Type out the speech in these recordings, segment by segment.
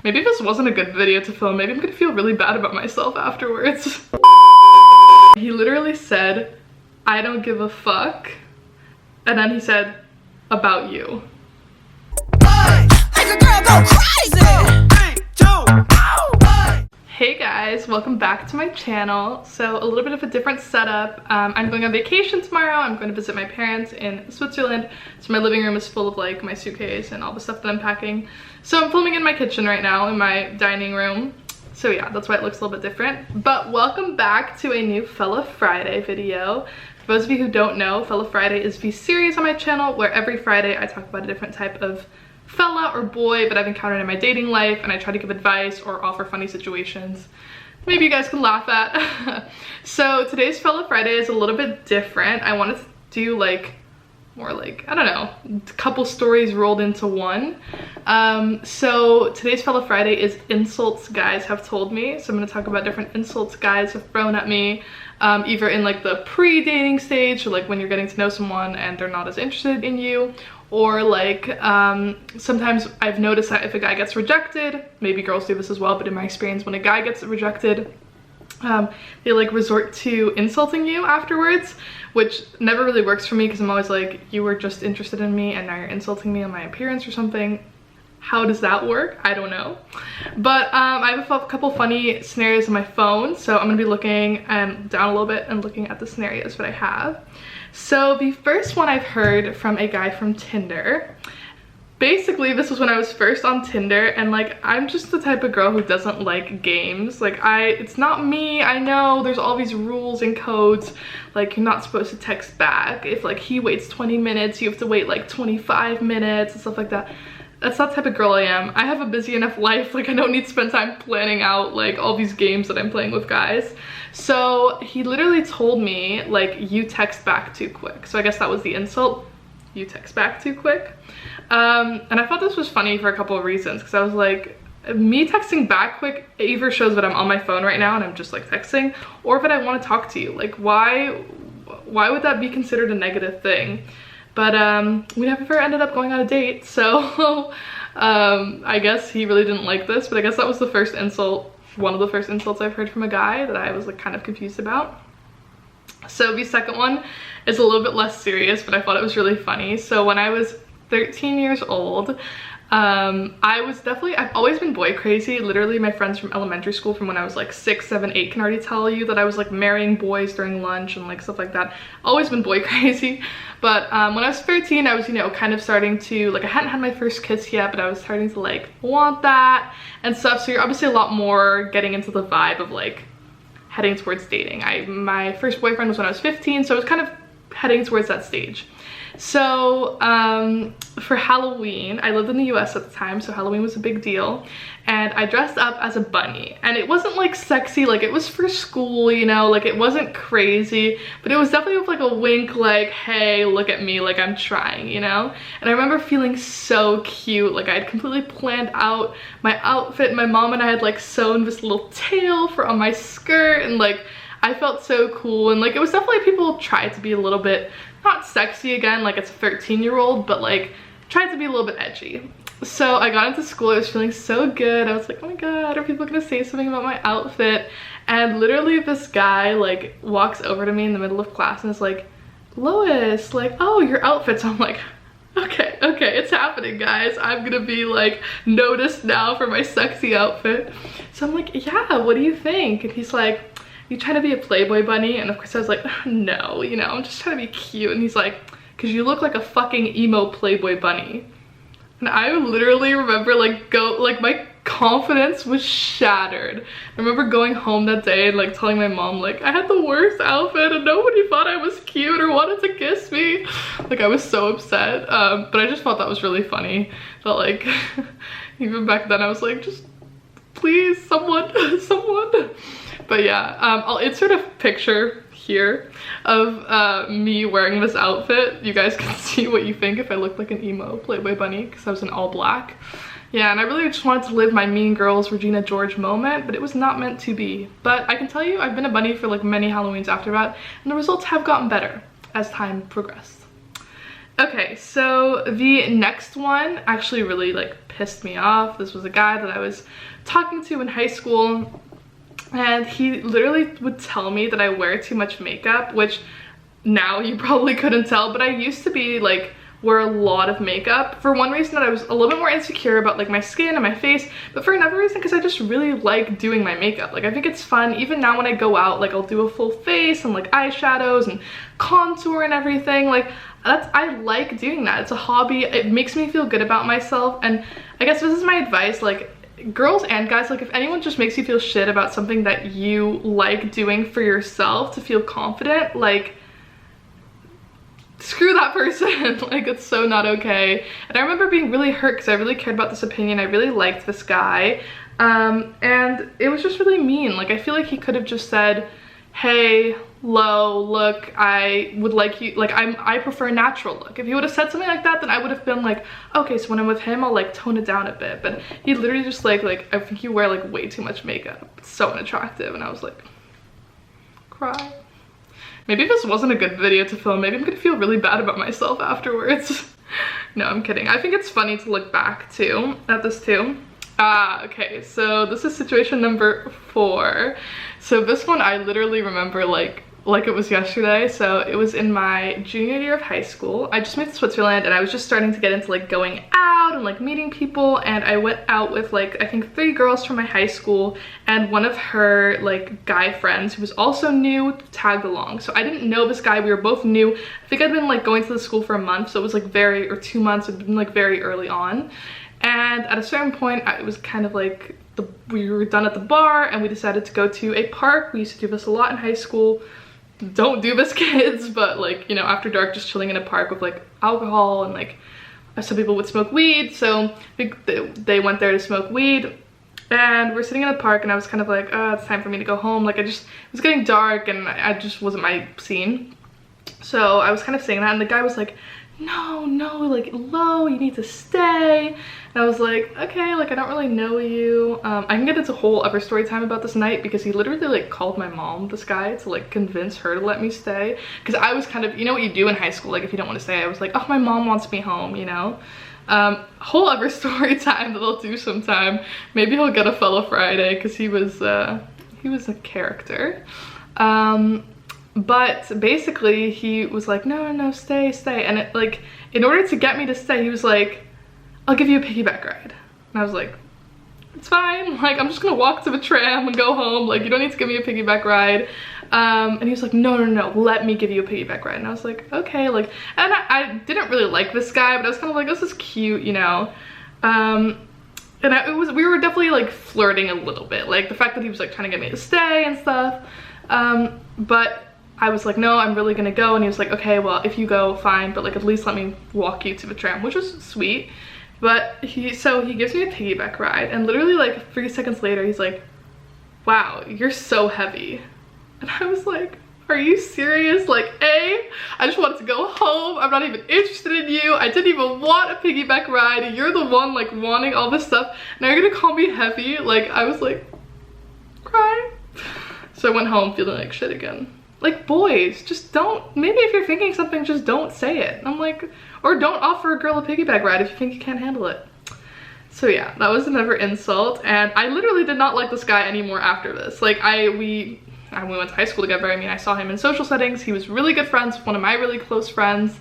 Maybe this wasn't a good video to film. Maybe I'm gonna feel really bad about myself afterwards. He literally said, "I don't give a fuck." And then he said, "About you." Hey guys, welcome back to my channel. So a little bit of a different setup. I'm going on vacation tomorrow. I'm going to visit my parents in Switzerland. So my living room is full of like my suitcase and all the stuff that I'm packing. So I'm filming in my kitchen right now, in my dining room. So yeah, that's why it looks a little bit different. But welcome back to a new Fella Friday video. For those of you who don't know, Fella Friday is the series on my channel where every Friday I talk about a different type of fella or boy that I've encountered in my dating life, and I try to give advice or offer funny situations maybe you guys can laugh at. So today's Fella Friday is a little bit different. I wanted to do like more like, I don't know, a couple stories rolled into one. So today's Fella Friday is insults guys have told me. So I'm going to talk about different insults guys have thrown at me, either in like the pre-dating stage, or like when you're getting to know someone and they're not as interested in you, or like sometimes I've noticed that if a guy gets rejected, maybe girls do this as well, but in my experience, when a guy gets rejected, they like resort to insulting you afterwards, which never really works for me because I'm always like, you were just interested in me and now you're insulting me on my appearance or something. How does that work? I don't know. But I have a couple funny scenarios on my phone, so I'm gonna be looking down a little bit and looking at the scenarios that I have. So the first one I've heard from a guy from Tinder. Basically, this was when I was first on Tinder, and like, I'm just the type of girl who doesn't like games. Like, it's not me. I know there's all these rules and codes. Like, you're not supposed to text back. If like he waits 20 minutes, you have to wait like 25 minutes and stuff like that. That's not the type of girl I am. I have a busy enough life. Like, I don't need to spend time planning out like all these games that I'm playing with guys. So he literally told me like, you text back too quick. So I guess that was the insult. You text back too quick. And I thought this was funny for a couple of reasons, because I was like, me texting back quick either shows that I'm on my phone right now and I'm just like texting, or that I want to talk to you. Like, why would that be considered a negative thing? But we never ended up going on a date, so I guess he really didn't like this. But I guess that was the first insult, one of the first insults I've heard from a guy that I was like kind of confused about. So the second one is a little bit less serious, but I thought it was really funny. So when I was 13 years old, I've always been boy crazy. Literally my friends from elementary school from when I was like 6, 7, 8 can already tell you that I was like marrying boys during lunch and like stuff like that. Always been boy crazy. But when I was 13, I was, you know, kind of starting to, like, I hadn't had my first kiss yet, but I was starting to like want that and stuff. So you're obviously a lot more getting into the vibe of like heading towards dating. My first boyfriend was when I was 15, so I was kind of heading towards that stage. So for Halloween, I lived in the US at the time, so Halloween was a big deal, and I dressed up as a bunny. And it wasn't like sexy, like it was for school, you know, like it wasn't crazy, but it was definitely with like a wink, like, hey, look at me, like I'm trying, you know. And I remember feeling so cute. Like, I had completely planned out my outfit. My mom and I had like sewn this little tail on my skirt, and like I felt so cool. And like, it was definitely, people tried to be a little bit, not sexy again, like it's a 13-year-old, but like tried to be a little bit edgy. So I got into school, I was feeling so good. I was like, oh my god, are people gonna say something about my outfit? And literally this guy like walks over to me in the middle of class and is like, Lois, like, oh, your outfit. So I'm like, okay, it's happening, guys. I'm gonna be like noticed now for my sexy outfit. So I'm like, yeah, what do you think? And he's like, you trying to be a Playboy bunny? And of course I was like, no, you know, I'm just trying to be cute. And he's like, because you look like a fucking emo Playboy bunny. And I literally remember like my confidence was shattered. I remember going home that day and like telling my mom like I had the worst outfit and nobody thought I was cute or wanted to kiss me. Like, I was so upset. But I just thought that was really funny. That like even back then I was like, just please, someone. But yeah, I'll insert a picture here of me wearing this outfit. You guys can see what you think if I look like an emo Playboy bunny, because I was in all black. Yeah, and I really just wanted to live my Mean Girls Regina George moment, but it was not meant to be. But I can tell you, I've been a bunny for like many Halloweens after that, and the results have gotten better as time progressed. Okay, so the next one actually really like pissed me off. This was a guy that I was talking to in high school, and he literally would tell me that I wear too much makeup, which now you probably couldn't tell, but I used to be like wear a lot of makeup for one reason, that I was a little bit more insecure about like my skin and my face, but for another reason because I just really like doing my makeup. Like I think it's fun. Even now when I go out, like I'll do a full face and like eyeshadows and contour and everything. Like I like doing that. It's a hobby. It makes me feel good about myself, and I guess this is my advice, like girls and guys, like if anyone just makes you feel shit about something that you like doing for yourself to feel confident, like screw that person. Like it's so not okay. And I remember being really hurt because I really cared about this opinion. I really liked this guy, and it was just really mean. Like I feel like he could have just said, hey, Lo, look, I would like you, like I prefer a natural look. If he would have said something like that, then I would have been like, okay, so when I'm with him, I'll like tone it down a bit. But he literally just like I think you wear like way too much makeup, it's so unattractive. And I was like, cry. Maybe this wasn't a good video to film. Maybe I'm gonna feel really bad about myself afterwards. No, I'm kidding. I think it's funny to look back too at this too. Okay, so this is situation number 4. So this one I literally remember like it was yesterday. So it was in my junior year of high school. I just moved to Switzerland and I was just starting to get into like going out and like meeting people, and I went out with like I think 3 girls from my high school, and one of her like guy friends who was also new tagged along. So I didn't know this guy. We were both new. I think I'd been like going to the school for a month, so it was like 2 months. It had been like very early on. And at a certain point, it was kind of like we were done at the bar and we decided to go to a park. We used to do this a lot in high school. Don't do this, kids, but like, you know, after dark, just chilling in a park with like alcohol, and like some people would smoke weed. So they went there to smoke weed, and we're sitting in the park and I was kind of like, oh, it's time for me to go home. Like it was getting dark and I just wasn't my scene. So I was kind of saying that, and the guy was like, no, like Lo, you need to stay. And I was like, okay, like I don't really know you. I can get into a whole other story time about this night, because he literally like called my mom, this guy, to like convince her to let me stay. Because I was kind of, you know what you do in high school, like if you don't want to stay, I was like, oh, my mom wants me home, you know. Whole other story time that I'll do sometime. Maybe he'll get a fellow Friday, because he was a character. But basically he was like, no, stay. And it, like, in order to get me to stay, he was like, I'll give you a piggyback ride. And I was like, it's fine. Like, I'm just gonna walk to the tram and go home. Like, you don't need to give me a piggyback ride. And he was like, no, let me give you a piggyback ride. And I was like, okay. Like, and I didn't really like this guy, but I was kind of like, this is cute, you know. And we were definitely like flirting a little bit. Like the fact that he was like trying to get me to stay and stuff. But I was like, no, I'm really gonna go. And he was like, okay, well, if you go, fine, but like at least let me walk you to the tram, which was sweet. But so he gives me a piggyback ride, and literally like 3 seconds later, he's like, wow, you're so heavy. And I was like, are you serious? Like, I just wanted to go home. I'm not even interested in you. I didn't even want a piggyback ride. You're the one like wanting all this stuff. Now you're gonna call me heavy? Like, I was like, cry. So I went home feeling like shit again. Like, boys, just don't, maybe if you're thinking something, just don't say it. And I'm like, or don't offer a girl a piggyback ride if you think you can't handle it. So yeah, that was another insult, and I literally did not like this guy anymore after this. Like, we went to high school together. I mean, I saw him in social settings. He was really good friends with one of my really close friends,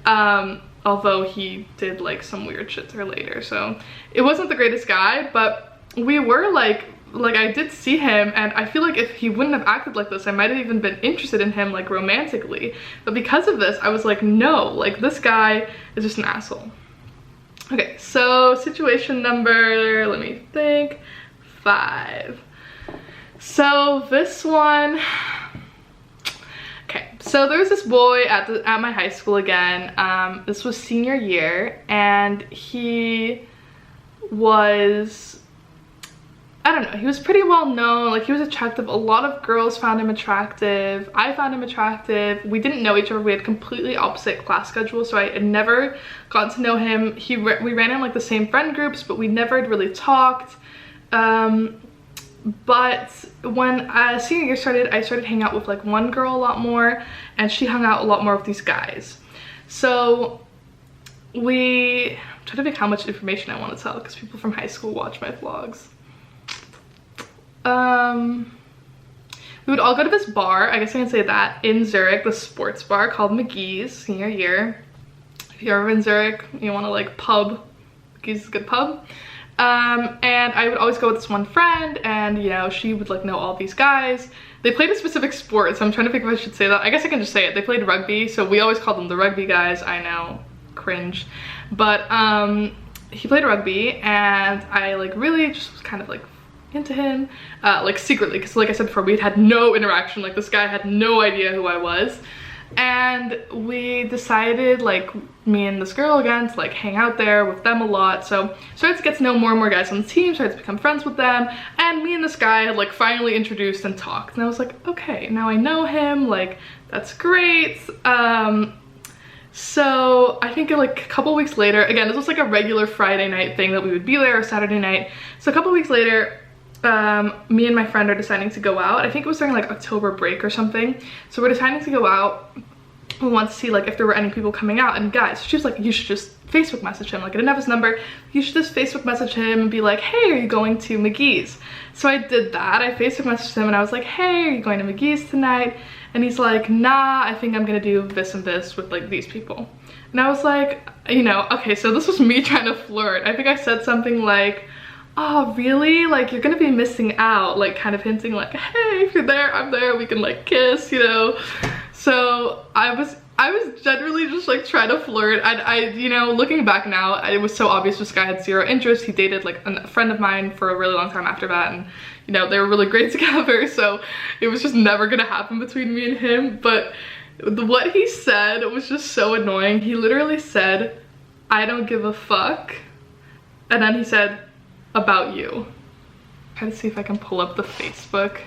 although he did like some weird shit to her later. So it wasn't the greatest guy, but we were like I did see him, and I feel like if he wouldn't have acted like this, I might have even been interested in him like romantically. But because of this, I was like, no, like this guy is just an asshole. Okay, so situation number, let me think, 5. So this one, okay, so there was this boy at my high school again. This was senior year, and he was, I don't know, he was pretty well known. Like, he was attractive. A lot of girls found him attractive. I found him attractive. We didn't know each other. We had completely opposite class schedules, so I had never gotten to know him. We ran in like the same friend groups, but we never had really talked. But when senior year started, I started hanging out with like one girl a lot more, and she hung out a lot more with these guys. So I'm trying to think how much information I want to tell because people from high school watch my vlogs. We would all go to this bar, I guess I can say that, in Zurich, the sports bar called McGee's senior year. If you're ever in Zurich, you want to like pub, McGee's is a good pub. And I would always go with this one friend, and you know, she would like know all these guys. They played a specific sport, so I'm trying to think if I should say that. I guess I can just say it. They played rugby, so we always called them the rugby guys. I know, cringe. But he played rugby, and I like really just was kind of like into him, like secretly, because like I said before, we had no interaction. Like this guy had no idea who I was. And we decided, like, me and this girl again, to like hang out there with them a lot. So started to get to know more and more guys on the team, started to become friends with them, and me and this guy had like finally introduced and talked, and I was like, okay, now I know him, like that's great. So I think like a couple weeks later, again, this was like a regular Friday night thing that we would be there, or Saturday night. So a couple weeks later, me and my friend are deciding to go out. I think it was during like October break or something. So we're deciding to go out. We want to see like if there were any people coming out, and guys, she was like, you should just Facebook message him. Like I didn't have his number. You should just Facebook message him and be like, hey, are you going to McGee's? So I did that. I Facebook messaged him and I was like, hey, are you going to McGee's tonight? And he's like, nah, I think I'm gonna do this and this with like these people. And I was like, you know, okay, so this was me trying to flirt. I think I said something like, oh really, like you're gonna be missing out, like kind of hinting like, hey, if you're there, I'm there, we can like kiss, you know. So I was generally just like trying to flirt. I you know, looking back now, it was so obvious this guy had zero interest. He dated like a friend of mine for a really long time after that, and you know, they were really great together, so it was just never gonna happen between me and him. But what he said was just so annoying. He literally said, I don't give a fuck, and then he said, about you. Try to see if I can pull up the Facebook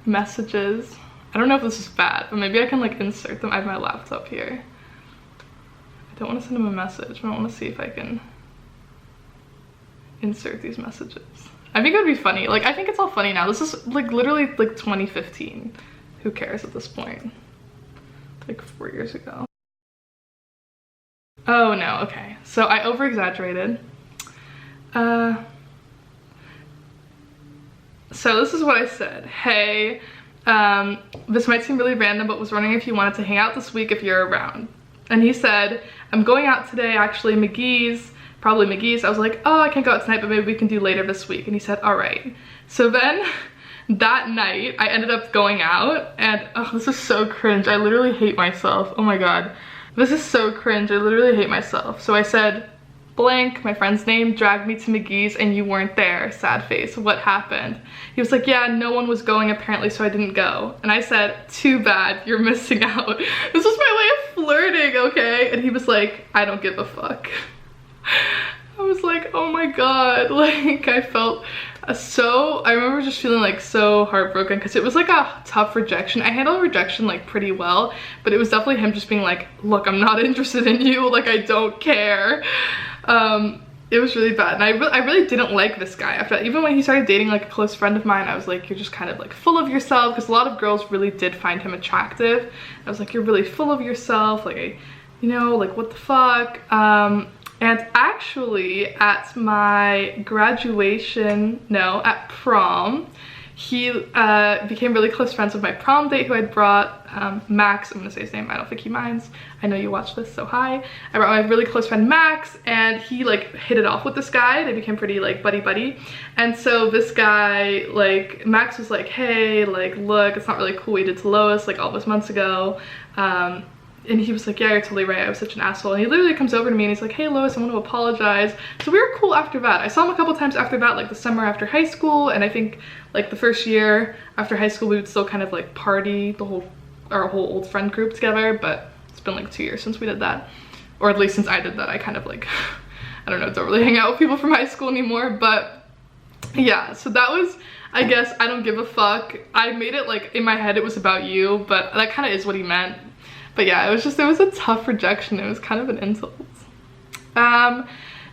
messages. I don't know if this is bad, but maybe I can like insert them. I have my laptop here. I don't want to send him a message, but I want to see if I can insert these messages. I think it would be funny. Like I think it's all funny now. This is like literally like 2015. Who cares at this point? Like 4 years ago. Oh no, okay. So I over-exaggerated. So this is what I said. Hey, this might seem really random, but was wondering if you wanted to hang out this week if you're around. And he said, I'm going out today, actually, McGee's, probably McGee's. I was like, oh, I can't go out tonight, but maybe we can do later this week. And he said, all right. So then that night I ended up going out, and oh, this is so cringe. I literally hate myself. Oh my God. This is so cringe. I literally hate myself. So I said, blank, my friend's name, dragged me to McGee's and you weren't there, sad face, what happened? He was like, yeah, no one was going apparently, so I didn't go. And I said, too bad, you're missing out. This was my way of flirting, okay? And he was like, I don't give a fuck. I was like, oh my God, like I felt I remember just feeling like so heartbroken because it was like a tough rejection. I handled rejection like pretty well, but it was definitely him just being like, look, I'm not interested in you, like I don't care. It was really bad, and I really didn't like this guy after that. Even when he started dating like a close friend of mine, I was like, you're just kind of like full of yourself, because a lot of girls really did find him attractive. I was like, you're really full of yourself, like you know, like what the fuck. And actually at my graduation, no, at prom, he became really close friends with my prom date who I'd brought, Max. I'm gonna say his name, I don't think he minds. I know you watch this, so hi. I brought my really close friend Max, and he like hit it off with this guy. They became pretty like buddy. And so this guy, like Max was like, hey, like look, it's not really cool what you did to Lois like all those months ago. And he was like, yeah, you're totally right, I was such an asshole. And he literally comes over to me and he's like, hey Lois, I want to apologize. So we were cool after that. I saw him a couple times after that, like the summer after high school, and I think like the first year after high school we would still kind of like party, our whole old friend group together, but it's been like 2 years since we did that. Or at least since I did that, I kind of like, I don't know, don't really hang out with people from high school anymore. But yeah, so that was, I guess, I don't give a fuck. I made it like in my head it was about you, but that kind of is what he meant. But yeah, it was a tough rejection. It was kind of an insult. The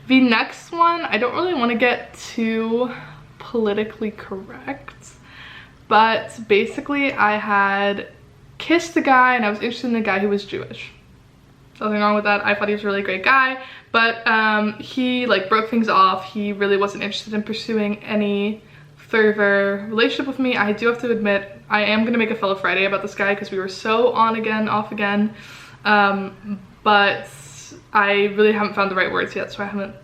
next one, I don't really want to get too politically correct, but basically I had kissed a guy and I was interested in a guy who was Jewish. Nothing wrong with that. I thought he was a really great guy, but he like broke things off. He really wasn't interested in pursuing any further relationship with me. I do have to admit, I am gonna make a Fellow Friday about this guy because we were so on again, off again, but I really haven't found the right words yet, so I haven't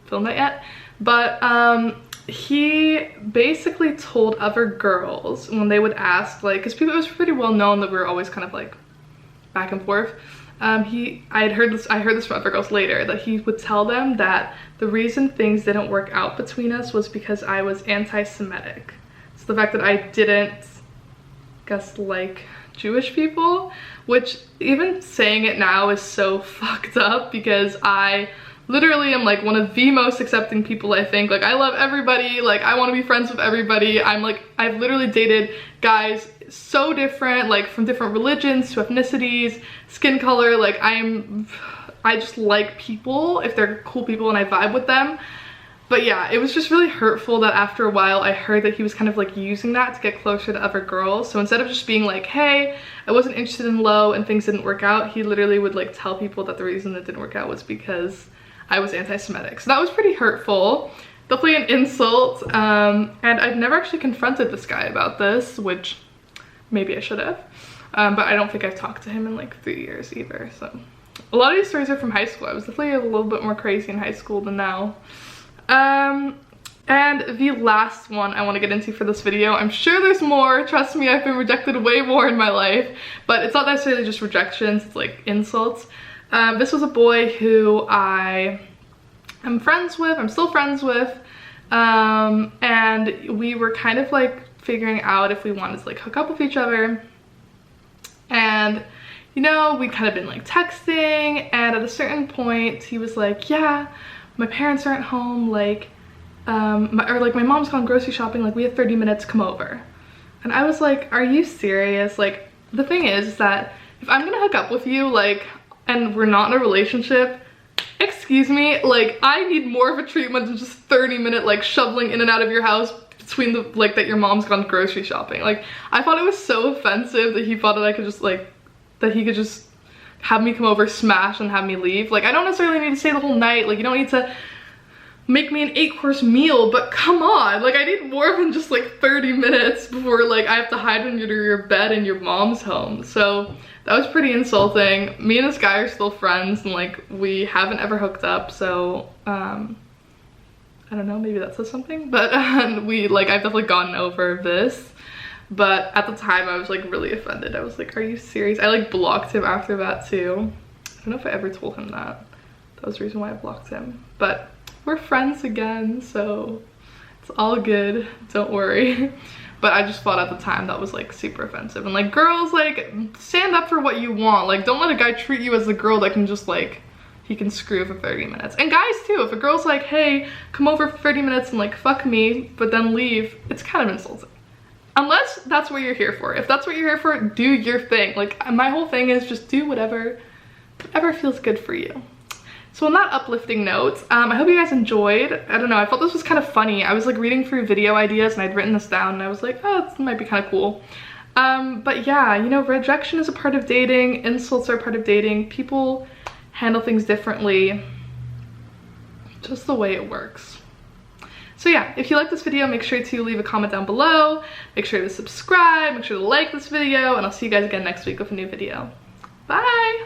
filmed that yet. But he basically told other girls when they would ask, like, because it was pretty well known that we were always kind of like back and forth. I heard this from other girls later, that he would tell them that the reason things didn't work out between us was because I was anti-Semitic. So the fact that I didn't, guess, like Jewish people, which even saying it now is so fucked up because I literally am like one of the most accepting people, I think. Like, I love everybody, like I want to be friends with everybody. I've literally dated guys so different, like from different religions to ethnicities, skin color. Like I just like people if they're cool people and I vibe with them. But yeah, it was just really hurtful that after a while I heard that he was kind of like using that to get closer to other girls. So instead of just being like, hey, I wasn't interested in Lo and things didn't work out, he literally would like tell people that the reason it didn't work out was because I was anti-Semitic. So that was pretty hurtful. Definitely an insult. And I've never actually confronted this guy about this, which maybe I should have. But I don't think I've talked to him in like 3 years either. So a lot of these stories are from high school. I was definitely a little bit more crazy in high school than now. And the last one I want to get into for this video, I'm sure there's more, trust me, I've been rejected way more in my life, but it's not necessarily just rejections, it's like insults. This was a boy who I am friends with, I'm still friends with, and we were kind of like figuring out if we wanted to like hook up with each other. And you know, we'd kind of been like texting, and at a certain point he was like, yeah, my parents aren't home, like my mom's gone grocery shopping, like we have 30 minutes, come over. And I was like, are you serious? Like, the thing is that if I'm gonna hook up with you, like, and we're not in a relationship, excuse me, like I need more of a treatment than just 30-minute like shoveling in and out of your house between the like that your mom's gone grocery shopping. Like, I thought it was so offensive that he thought that I could just like, that he could just have me come over, smash, and have me leave. Like, I don't necessarily need to stay the whole night. Like, you don't need to make me an 8-course meal, but come on. Like, I need more than just like 30 minutes before like I have to hide under your bed and your mom's home. So that was pretty insulting. Me and this guy are still friends, and like we haven't ever hooked up. So I don't know, maybe that says something, but we like, I've definitely gotten over this. But at the time I was like really offended. I was like, are you serious? I like blocked him after that too. I don't know if I ever told him that. That was the reason why I blocked him. But we're friends again, so it's all good, don't worry. But I just thought at the time that was like super offensive. And like, girls, like, stand up for what you want. Like, don't let a guy treat you as the girl that can just like, he can screw for 30 minutes. And guys too, if a girl's like, hey, come over for 30 minutes and like fuck me, but then leave, it's kind of insulting. Unless that's what you're here for. If that's what you're here for, do your thing. Like, my whole thing is just do whatever feels good for you. So on that uplifting note, I hope you guys enjoyed. I don't know, I thought this was kind of funny. I was like reading through video ideas and I'd written this down and I was like, oh, this might be kind of cool. But yeah, you know, rejection is a part of dating. Insults are a part of dating. People handle things differently. Just the way it works. So yeah, if you like this video, make sure to leave a comment down below, make sure to subscribe, make sure to like this video, and I'll see you guys again next week with a new video. Bye!